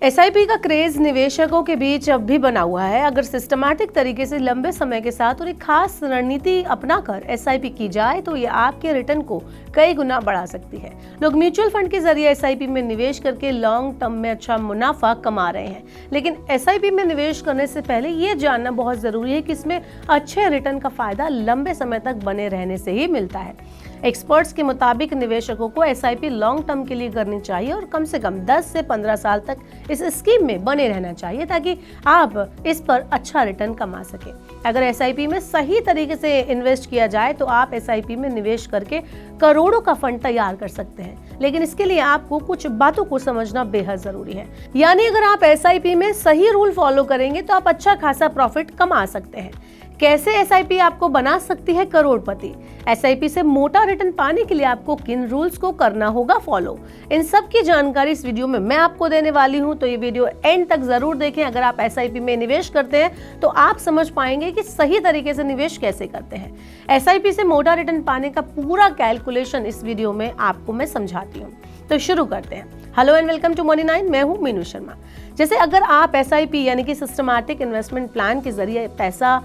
SIP का craze निवेशकों के बीच अब भी बना हुआ है। अगर सिस्टमैटिक तरीके से लंबे समय के साथ और एक खास रणनीति अपनाकर एसआईपी की जाए तो ये आपके रिटर्न को कई गुना बढ़ा सकती है। लोग म्यूचुअल फंड के जरिए एसआईपी में निवेश करके लॉन्ग टर्म में अच्छा मुनाफा कमा रहे हैं, लेकिन एसआईपी में निवेश करने से पहले ये जानना बहुत जरूरी है कि इसमें अच्छे रिटर्न का फायदा लंबे समय तक बने रहने से ही मिलता है। एक्सपर्ट्स के मुताबिक निवेशकों को एसआईपी लॉन्ग टर्म के लिए करनी चाहिए और कम से कम 10 से 15 साल तक इस स्कीम में बने रहना चाहिए ताकि आप इस पर अच्छा रिटर्न कमा सके। अगर एसआईपी में सही तरीके से इन्वेस्ट किया जाए तो आप एसआईपी में निवेश करके करोड़ों का फंड तैयार कर सकते हैं, लेकिन इसके लिए आपको कुछ बातों को समझना बेहद जरूरी है। यानी अगर आप एसआईपी में सही रूल फॉलो करेंगे तो आप अच्छा खासा प्रॉफिट कमा सकते हैं। कैसे एसआईपी आपको बना सकती है करोड़पति? एसआईपी से मोटा रिटर्न पाने के लिए आपको किन रूल्स को करना होगा फॉलो, इन सब की जानकारी इस वीडियो में मैं आपको देने वाली हूं, तो ये वीडियो एंड तक जरूर देखें। अगर आप एसआईपी में निवेश करते हैं तो आप समझ पाएंगे कि सही तरीके से निवेश कैसे करते हैं। एसआईपी से मोटा रिटर्न पाने का पूरा कैलकुलेशन इस वीडियो में आपको मैं समझाती हूँ। तो शुरू करते हैं। Hello and welcome to money 9, मैं हूँ मीनू शर्मा। जैसे अगर आप एसआईपी यानी कि सिस्टमैटिक इन्वेस्टमेंट प्लान के जरिए पैसा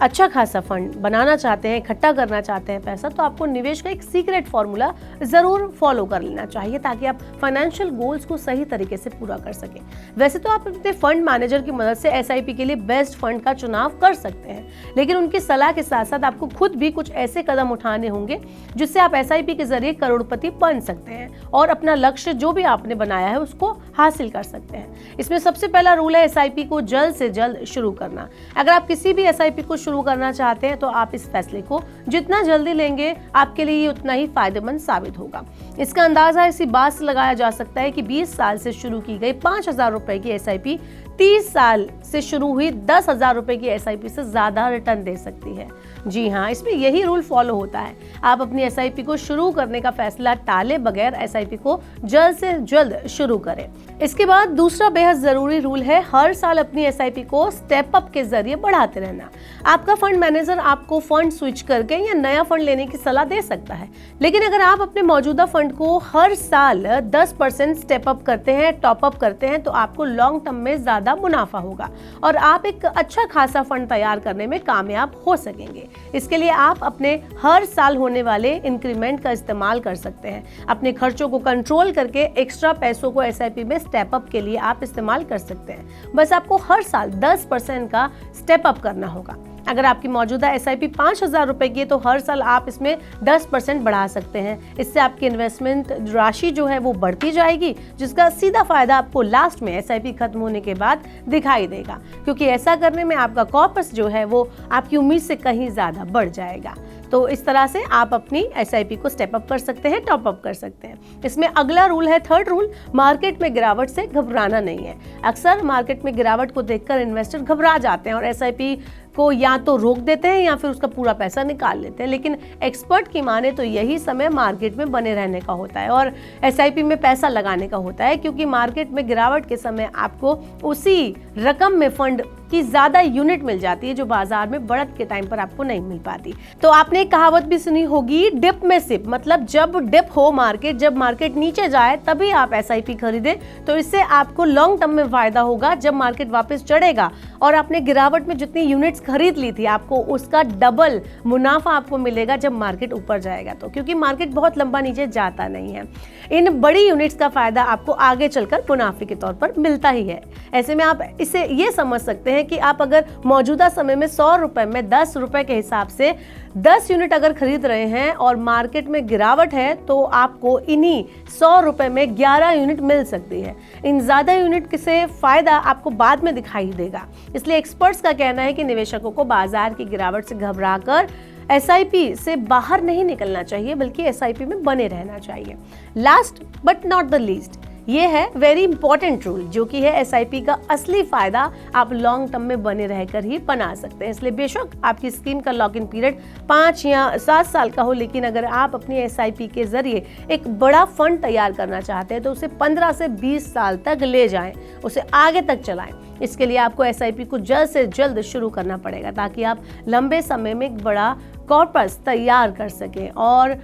अच्छा खासा फंड बनाना चाहते हैं, इकट्ठा करना चाहते हैं पैसा, तो आपको निवेश का एक सीक्रेट फॉर्मूला जरूर फॉलो कर लेना चाहिए ताकि आप फाइनेंशियल गोल्स को सही तरीके से पूरा कर सकें। वैसे तो आप अपने फंड मैनेजर की मदद से एसआईपी के लिए बेस्ट फंड का चुनाव कर सकते हैं, लेकिन उनकी सलाह के साथ साथ आपको खुद भी कुछ ऐसे कदम उठाने होंगे जिससे आप एसआईपी के जरिए करोड़पति बन सकते हैं और अपना लक्ष्य जो भी आपने बनाया है उसको हासिल कर सकते हैं। इसमें सबसे पहला रूल है एसआईपी को जल्द से जल्द शुरू करना। अगर आप किसी भी एसआईपी को शुरू करना चाहते हैं तो आप इस फैसले को जितना जल्दी लेंगे आपके लिए ये उतना ही फायदेमंद साबित होगा। इसका अंदाजा इसी बात से लगाया जा सकता है कि 20 साल से शुरू की गई 5,000 रुपए की एसआईपी 30 साल से शुरू हुई 10,000 रुपए की एसआईपी से ज्यादा रिटर्न दे सकती है। जी हाँ, इसमें यही रूल फॉलो होता है। आप अपनी एसआईपी को शुरू करने का फैसला टाले बगैर एसआईपी को जल्द से जल्द शुरू करें। इसके बाद दूसरा बेहद जरूरी रूल है हर साल अपनी एसआईपी को स्टेप अप के जरिए बढ़ाते रहना। आपका फंड मैनेजर आपको फंड स्विच करके या नया फंड लेने की सलाह दे सकता है, लेकिन अगर आप अपने मौजूदा फंड को हर साल 10% स्टेप अप करते हैं, टॉप अप करते हैं, तो आपको लॉन्ग टर्म में ज्यादा मुनाफा होगा और आप एक अच्छा खासा फंड तैयार करने में कामयाब हो सकेंगे। इसके लिए आप अपने हर साल होने वाले इंक्रीमेंट का इस्तेमाल कर सकते हैं। अपने खर्चों को कंट्रोल करके एक्स्ट्रा पैसों को एसआईपी में स्टेप अप के लिए आप इस्तेमाल कर सकते हैं। बस आपको हर साल 10% का स्टेप अप करना होगा। अगर आपकी मौजूदा एसआईपी 5,000 रुपए की है तो हर साल आप इसमें 10% बढ़ा सकते हैं। इससे आपकी इन्वेस्टमेंट राशि जो है वो बढ़ती जाएगी, जिसका सीधा फायदा आपको लास्ट में एसआईपी खत्म होने के बाद दिखाई देगा, क्योंकि ऐसा करने में आपका कॉर्पस जो है वो आपकी उम्मीद से कहीं ज्यादा बढ़ जाएगा। तो इस तरह से आप अपनी एसआईपी को स्टेप अप कर सकते हैं, टॉप अप कर सकते हैं। इसमें अगला रूल है थर्ड रूल, मार्केट में गिरावट से घबराना नहीं है। अक्सर मार्केट में गिरावट को देखकर इन्वेस्टर घबरा जाते हैं और एसआईपी को या तो रोक देते हैं या फिर उसका पूरा पैसा निकाल लेते हैं, लेकिन एक्सपर्ट की माने तो यही समय मार्केट में बने रहने का होता है और एसआईपी में पैसा लगाने का होता है, क्योंकि मार्केट में गिरावट के समय आपको उसी रकम में फंड की ज्यादा यूनिट मिल जाती है जो बाजार में बढ़त के टाइम पर आपको नहीं मिल पाती। तो आपने एक कहावत भी सुनी होगी, डिप में सिप, मतलब जब डिप हो मार्केट, जब मार्केट नीचे जाए तभी आप एसआईपी खरीदें, तो इससे आपको लॉन्ग टर्म में फायदा होगा। जब मार्केट वापस चढ़ेगा और आपने गिरावट में जितनी यूनिट्स खरीद ली थी आपको उसका डबल मुनाफा आपको मिलेगा जब मार्केट ऊपर जाएगा, तो क्योंकि मार्केट बहुत लंबा नीचे जाता नहीं है। इन बड़ी यूनिट्स का फायदा आपको आगे चलकर मुनाफे के तौर पर मिलता ही है। ऐसे में आप इसे ये समझ सकते हैं कि आप अगर मौजूदा समय में 100 रुपए में 10 रुपए के हिसाब से 10 यूनिट अगर खरीद रहे हैं और मार्केट में गिरावट है तो आपको इन्हीं 100 रुपए में 11 यूनिट मिल सकती है। इन ज्यादा यूनिट से फायदा आपको बाद में दिखाई देगा। इसलिए एक्सपर्ट्स का कहना है कि निवेशकों को बाजार की गिरावट से घबराकर एसआईपी से बाहर नहीं निकलना चाहिए, बल्कि एसआईपी में बने रहना चाहिए। Last but not the least, ये है वेरी इंपॉर्टेंट रूल, जो कि है एसआईपी का असली फायदा आप लॉन्ग टर्म में बने रहकर ही बना सकते हैं। इसलिए बेशक आपकी स्कीम का लॉक इन पीरियड 5 या 7 साल का हो, लेकिन अगर आप अपनी एसआईपी के जरिए एक बड़ा फंड तैयार करना चाहते हैं तो उसे 15 से 20 साल तक ले जाएं, उसे आगे तक चलाएं। इसके लिए आपको एसआईपी को जल्द से जल्द शुरू करना पड़ेगा ताकि आप लंबे समय में एक बड़ा कॉर्पस तैयार कर सकें और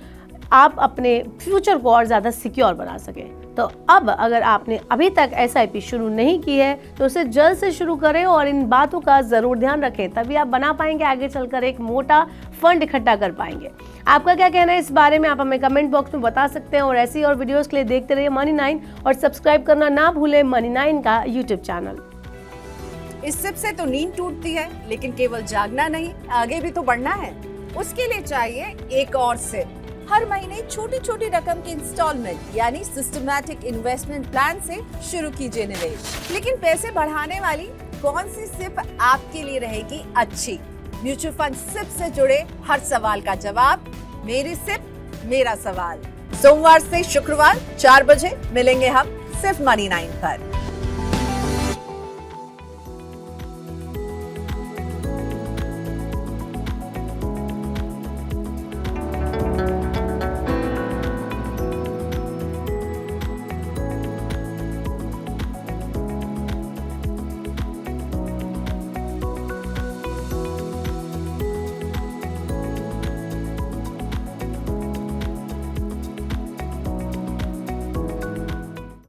आप अपने फ्यूचर को और ज़्यादा सिक्योर बना सकें। तो अब अगर आपने अभी तक SIP शुरू नहीं की है तो उसे जल्द से शुरू करें और इन बातों का ज़रूर ध्यान रखें, तभी आप बना पाएंगे आगे चलकर एक मोटा फंड इकट्ठा कर पाएंगे। आपका क्या कहना है इस बारे में, आप हमें कमेंट बॉक्स में बता सकते हैं। और ऐसी और वीडियोस के लिए देखते रहिए मनी 9 और सब्सक्राइब करना ना भूलें मनी 9 का यूट्यूब चैनल। इस सिप से तो नींद टूटती है, लेकिन केवल जागना नहीं, आगे भी तो बढ़ना है। उसके लिए चाहिए एक और सिप। हर महीने छोटी छोटी रकम की इंस्टॉलमेंट यानी सिस्टमैटिक इन्वेस्टमेंट प्लान से शुरू कीजिए निवेश। लेकिन पैसे बढ़ाने वाली कौन सी सिप आपके लिए रहेगी अच्छी? म्यूचुअल फंड सिप से जुड़े हर सवाल का जवाब मेरी सिप मेरा सवाल। सोमवार से शुक्रवार 4 बजे मिलेंगे हम सिर्फ मनी 9 पर।